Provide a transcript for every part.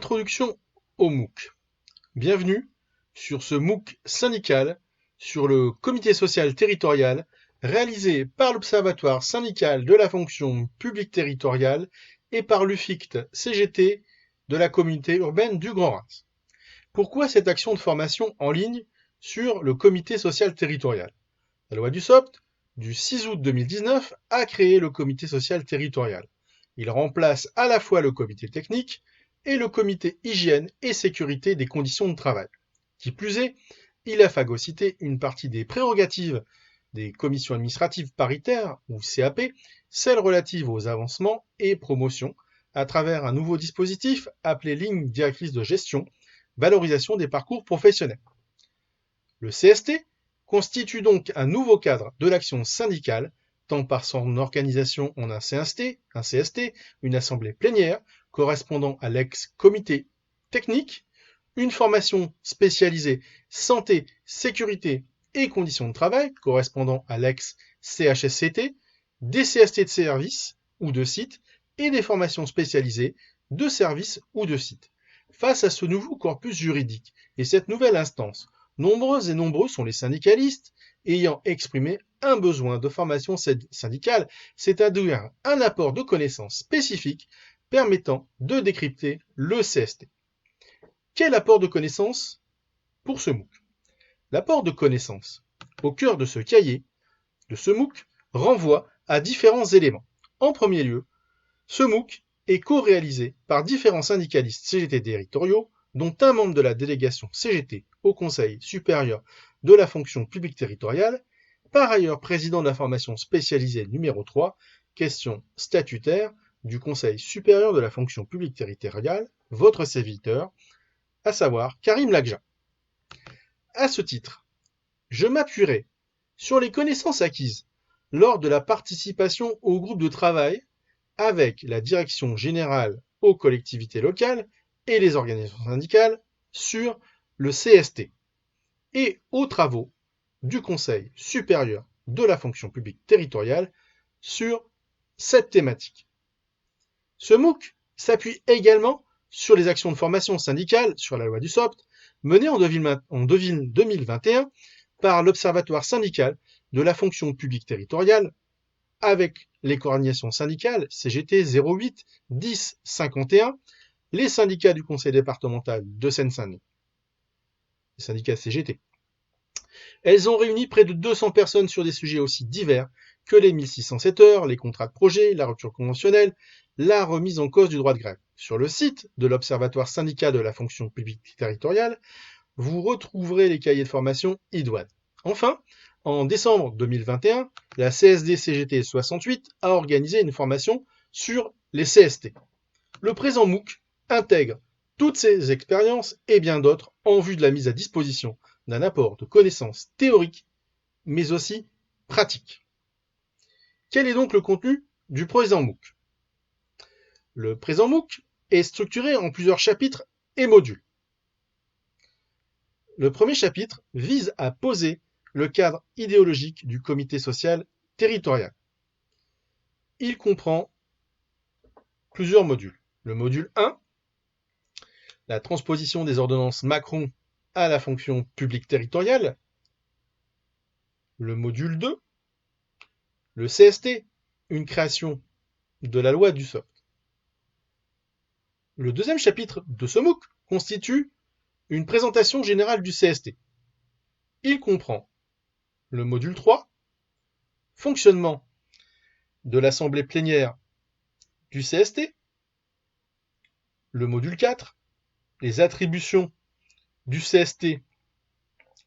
Introduction au MOOC. Bienvenue sur ce MOOC syndical sur le comité social territorial réalisé par l'Observatoire syndical de la fonction publique territoriale et par l'UFICT CGT de la communauté urbaine du Grand Reims. Pourquoi cette action de formation en ligne sur le comité social territorial? La loi du SOPT du 6 août 2019 a créé le comité social territorial. Il remplace à la fois le comité technique et le comité hygiène et sécurité des conditions de travail. Qui plus est, il a phagocyté une partie des prérogatives des commissions administratives paritaires, ou CAP, celles relatives aux avancements et promotions, à travers un nouveau dispositif appelé ligne directrice de gestion, valorisation des parcours professionnels. Le CST constitue donc un nouveau cadre de l'action syndicale, tant par son organisation en un CST, une assemblée plénière, correspondant à l'ex-comité technique, une formation spécialisée santé, sécurité et conditions de travail, correspondant à l'ex-CHSCT, des CST de services ou de sites, et des formations spécialisées de services ou de sites. Face à ce nouveau corpus juridique et cette nouvelle instance, nombreux et nombreux sont les syndicalistes ayant exprimé un besoin de formation syndicale, c'est-à-dire un apport de connaissances spécifiques permettant de décrypter le CST. Quel apport de connaissances pour ce MOOC? L'apport de connaissances au cœur de ce cahier, de ce MOOC, renvoie à différents éléments. En premier lieu, ce MOOC est co-réalisé par différents syndicalistes CGT territoriaux, dont un membre de la délégation CGT au Conseil supérieur de la fonction publique territoriale, par ailleurs président de la formation spécialisée numéro 3, question statutaire du Conseil supérieur de la fonction publique territoriale, votre serviteur, à savoir Karim Lagja. À ce titre, je m'appuierai sur les connaissances acquises lors de la participation au groupe de travail avec la direction générale aux collectivités locales et les organisations syndicales sur le CST et aux travaux du Conseil supérieur de la fonction publique territoriale sur cette thématique. Ce MOOC s'appuie également sur les actions de formation syndicale sur la loi du SOPT menées en 2021 par l'Observatoire syndical de la fonction publique territoriale avec les coordinations syndicales CGT 08 10 51, les syndicats du conseil départemental de Seine-Saint-Denis, les syndicats CGT. Elles ont réuni près de 200 personnes sur des sujets aussi divers que les 1607 heures, les contrats de projet, la rupture conventionnelle, la remise en cause du droit de grève. Sur le site de l'Observatoire syndical de la fonction publique territoriale, vous retrouverez les cahiers de formation idoines. Enfin, en décembre 2021, la CSD-CGT 68 a organisé une formation sur les CST. Le présent MOOC intègre toutes ces expériences et bien d'autres en vue de la mise à disposition d'un apport de connaissances théoriques, mais aussi pratiques. Quel est donc le contenu du présent MOOC? Le présent MOOC est structuré en plusieurs chapitres et modules. Le premier chapitre vise à poser le cadre idéologique du comité social territorial. Il comprend plusieurs modules. Le module 1, la transposition des ordonnances Macron à la fonction publique territoriale. Le module 2, le CST, une création de la loi du SOPT. Le deuxième chapitre de ce MOOC constitue une présentation générale du CST. Il comprend le module 3, fonctionnement de l'assemblée plénière du CST. Le module 4, les attributions du CST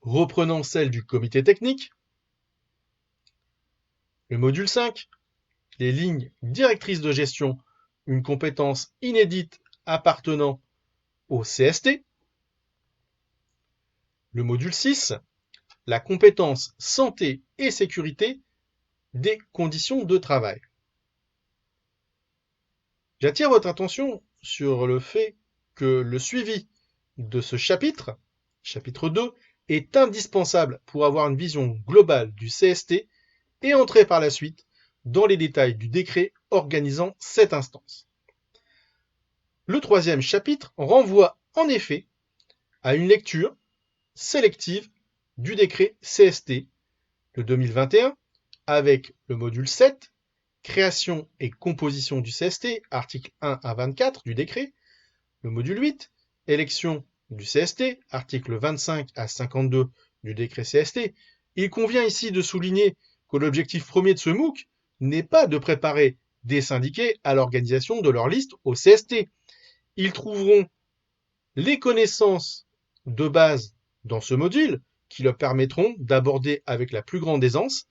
reprenant celles du comité technique. Le module 5, les lignes directrices de gestion, une compétence inédite appartenant au CST. Le module 6, la compétence santé et sécurité des conditions de travail. J'attire votre attention sur le fait que le suivi de ce chapitre, chapitre 2, est indispensable pour avoir une vision globale du CST et entrer par la suite dans les détails du décret organisant cette instance. Le troisième chapitre renvoie en effet à une lecture sélective du décret CST de 2021 avec le module 7, création et composition du CST, articles 1 à 24 du décret, le module 8, élection du CST, articles 25 à 52 du décret CST. Il convient ici de souligner que l'objectif premier de ce MOOC n'est pas de préparer des syndiqués à l'organisation de leur liste au CST. Ils trouveront les connaissances de base dans ce module qui leur permettront d'aborder avec la plus grande aisance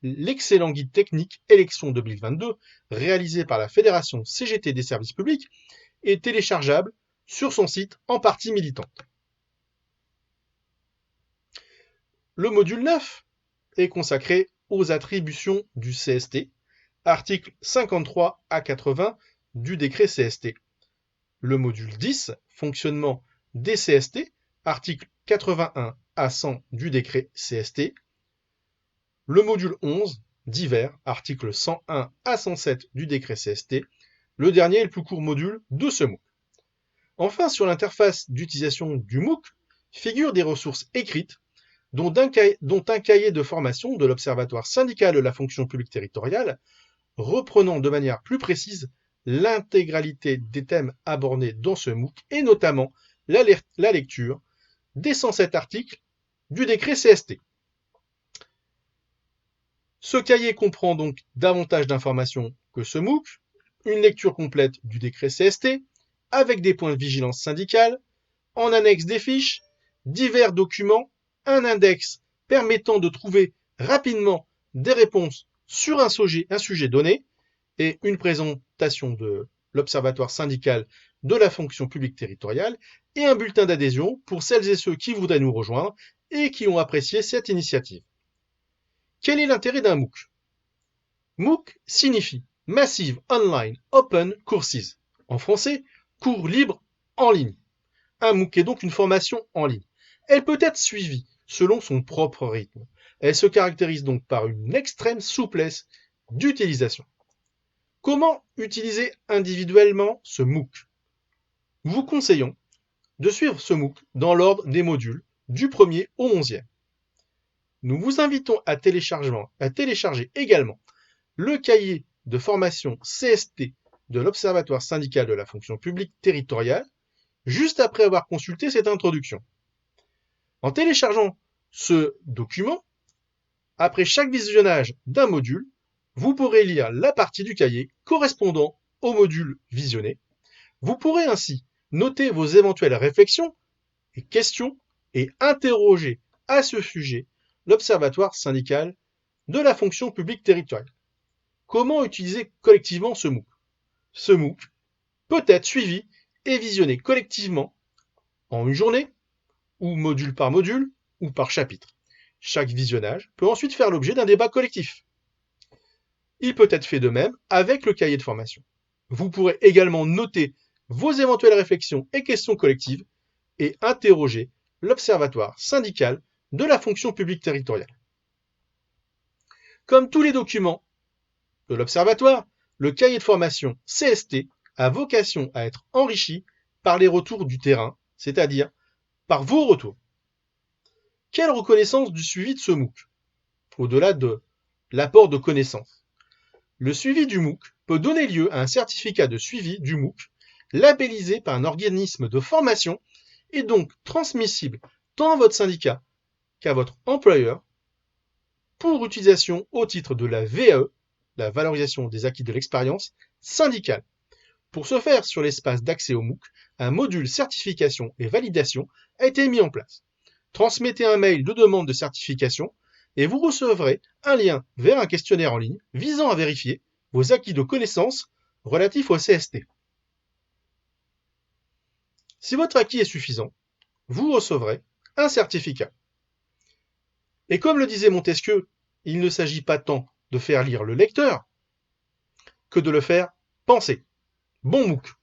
l'excellent guide technique élection 2022 réalisé par la Fédération CGT des services publics et téléchargeable sur son site en partie militante. Le module 9 est consacré aux attributions du CST, articles 53 à 80 du décret CST. Le module 10, fonctionnement des CST, articles 81 à 100 du décret CST. Le module 11, divers, articles 101 à 107 du décret CST. Le dernier est le plus court module de ce MOOC. Enfin, sur l'interface d'utilisation du MOOC, figurent des ressources écrites, dont un cahier de formation de l'Observatoire syndical de la fonction publique territoriale, reprenant de manière plus précise l'intégralité des thèmes abordés dans ce MOOC, et notamment la lecture des 107 articles du décret CST. Ce cahier comprend donc davantage d'informations que ce MOOC, une lecture complète du décret CST, avec des points de vigilance syndicale, en annexe des fiches, divers documents, un index permettant de trouver rapidement des réponses sur un sujet donné, et une présentation de l'Observatoire syndical de la fonction publique territoriale, et un bulletin d'adhésion pour celles et ceux qui voudraient nous rejoindre et qui ont apprécié cette initiative. Quel est l'intérêt d'un MOOC? MOOC signifie Massive Online Open Courses. En français, cours libre en ligne. Un MOOC est donc une formation en ligne. Elle peut être suivie selon son propre rythme. Elle se caractérise donc par une extrême souplesse d'utilisation. Comment utiliser individuellement ce MOOC? Nous vous conseillons de suivre ce MOOC dans l'ordre des modules du 1er au 11e. Nous vous invitons à télécharger également le cahier de formation CST de l'Observatoire syndical de la fonction publique territoriale juste après avoir consulté cette introduction. En téléchargeant ce document, après chaque visionnage d'un module, vous pourrez lire la partie du cahier correspondant au module visionné. Vous pourrez ainsi noter vos éventuelles réflexions et questions et interroger à ce sujet l'Observatoire syndical de la fonction publique territoriale. Comment utiliser collectivement ce MOOC? Ce MOOC peut être suivi et visionné collectivement en une journée, ou module par module, ou par chapitre. Chaque visionnage peut ensuite faire l'objet d'un débat collectif. Il peut être fait de même avec le cahier de formation. Vous pourrez également noter vos éventuelles réflexions et questions collectives et interroger l'Observatoire syndical de la fonction publique territoriale. Comme tous les documents de l'Observatoire, le cahier de formation CST a vocation à être enrichi par les retours du terrain, c'est-à-dire par vos retours. Quelle reconnaissance du suivi de ce MOOC, au-delà de l'apport de connaissances? Le suivi du MOOC peut donner lieu à un certificat de suivi du MOOC labellisé par un organisme de formation et donc transmissible tant à votre syndicat qu'à votre employeur pour utilisation au titre de la VAE, la valorisation des acquis de l'expérience syndicale. Pour ce faire, sur l'espace d'accès au MOOC, un module certification et validation a été mis en place. Transmettez un mail de demande de certification et vous recevrez un lien vers un questionnaire en ligne visant à vérifier vos acquis de connaissances relatifs au CST. Si votre acquis est suffisant, vous recevrez un certificat. Et comme le disait Montesquieu, il ne s'agit pas tant de faire lire le lecteur que de le faire penser. Bon MOOC!